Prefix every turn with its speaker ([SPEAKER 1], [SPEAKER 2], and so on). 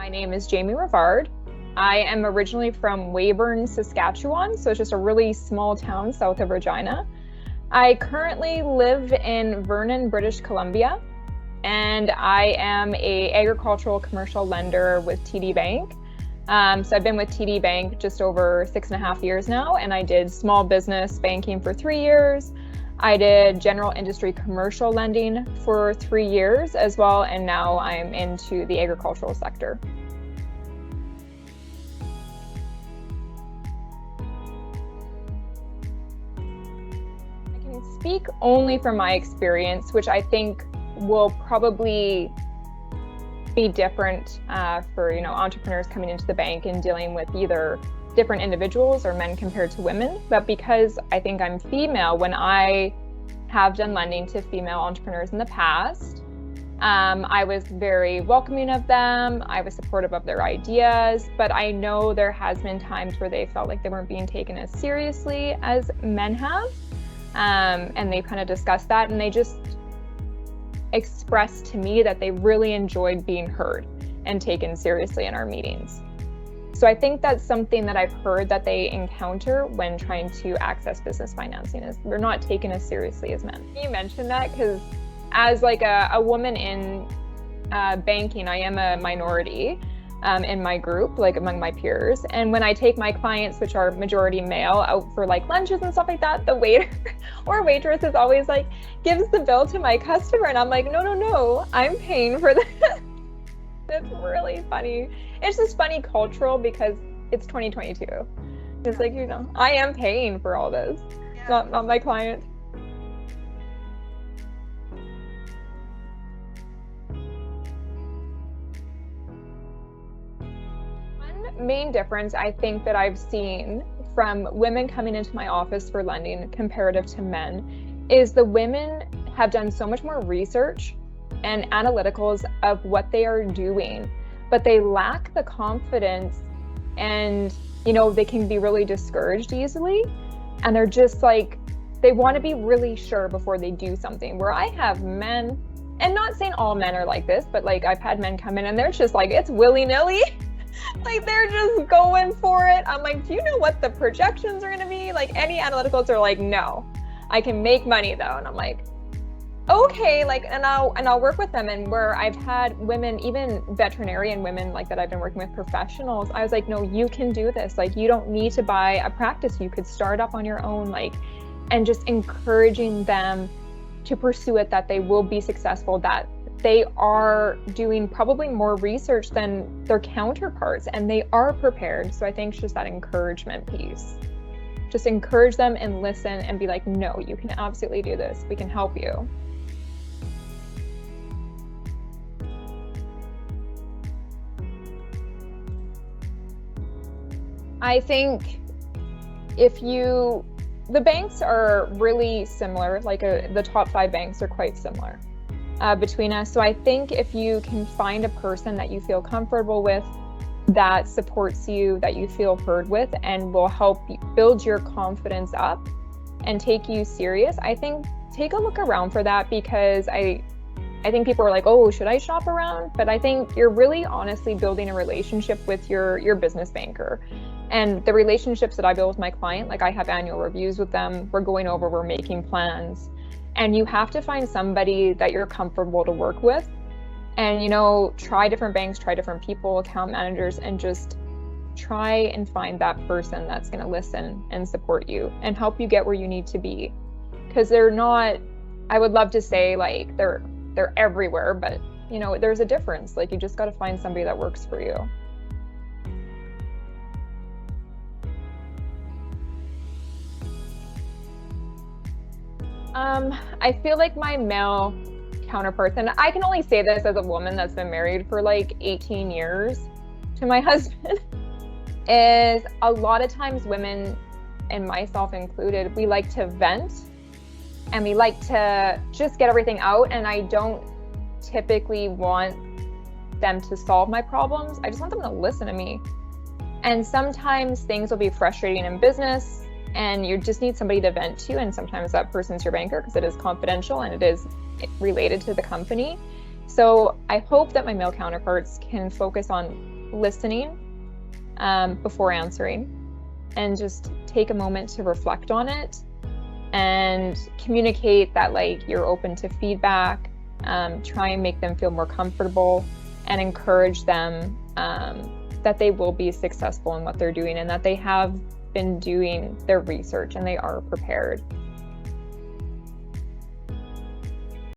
[SPEAKER 1] My name is Jamie Rivard. I am originally from Weyburn, Saskatchewan, so it's just a really small town south of Regina. I currently live in Vernon, British Columbia, and I am an agricultural commercial lender with TD Bank. So I've been with TD Bank just over 6.5 years now, and I did small business banking for 3 years. I did general industry commercial lending for 3 years as well, and now I'm into the agricultural sector. I can speak only from my experience, which I think will probably be different for entrepreneurs coming into the bank and dealing with either different individuals or men compared to women. But because I think I'm female, when I have done lending to female entrepreneurs in the past, I was very welcoming of them. I was supportive of their ideas, but I know there has been times where they felt like they weren't being taken as seriously as men have. And they've kind of discussed that, and they just expressed to me that they really enjoyed being heard and taken seriously in our meetings. So I think that's something that I've heard that they encounter when trying to access business financing, is they're not taken as seriously as men. You mentioned that because as like a woman in banking, I am a minority in my group, like among my peers. And when I take my clients, which are majority male, out for like lunches and stuff like that, the waiter or waitress is always like, gives the bill to my customer. And I'm like, no, I'm paying for this. It's really funny. It's just funny cultural because it's 2022. It's like, I am paying for all this, not my client. One main difference I think that I've seen from women coming into my office for lending comparative to men is the women have done so much more research and analyticals of what they are doing, but they lack the confidence, and they can be really discouraged easily, and they're just like, they want to be really sure before they do something. Where I have men, and not saying all men are like this, but like I've had men come in and they're just like, it's willy-nilly. Like they're just going for it. I'm like, do you know what the projections are going to be? Like any analyticals are like, no, I can make money though. And I'm like, okay, like, and I'll work with them. And where I've had women, even veterinarian women like that I've been working with professionals, I was like, no, you can do this. Like, you don't need to buy a practice. You could start up on your own, like, and just encouraging them to pursue it, that they will be successful, that they are doing probably more research than their counterparts and they are prepared. So I think it's just that encouragement piece. Just encourage them and listen and be like, no, you can absolutely do this. We can help you. I think the banks are really similar, like the top 5 banks are quite similar between us. So I think if you can find a person that you feel comfortable with, that supports you, that you feel heard with, and will help build your confidence up and take you serious, I think take a look around for that, because I think people are like, oh, should I shop around? But I think you're really honestly building a relationship with your business banker. And the relationships that I build with my client, like I have annual reviews with them, we're making plans. And you have to find somebody that you're comfortable to work with. And, try different banks, try different people, account managers, and just try and find that person that's going to listen and support you and help you get where you need to be. Because they're not, I would love to say like they're everywhere, but there's a difference. Like, you just got to find somebody that works for you. I feel like my male counterparts, and I can only say this as a woman that's been married for like 18 years to my husband, is a lot of times women, and myself included, we like to vent and we like to just get everything out. And I don't typically want them to solve my problems. I just want them to listen to me. And sometimes things will be frustrating in business and you just need somebody to vent to. And sometimes that person's your banker because it is confidential and it is related to the company. So I hope that my male counterparts can focus on listening before answering, and just take a moment to reflect on it and communicate that like you're open to feedback, try and make them feel more comfortable, and encourage them that they will be successful in what they're doing and that they have been doing their research and they are prepared.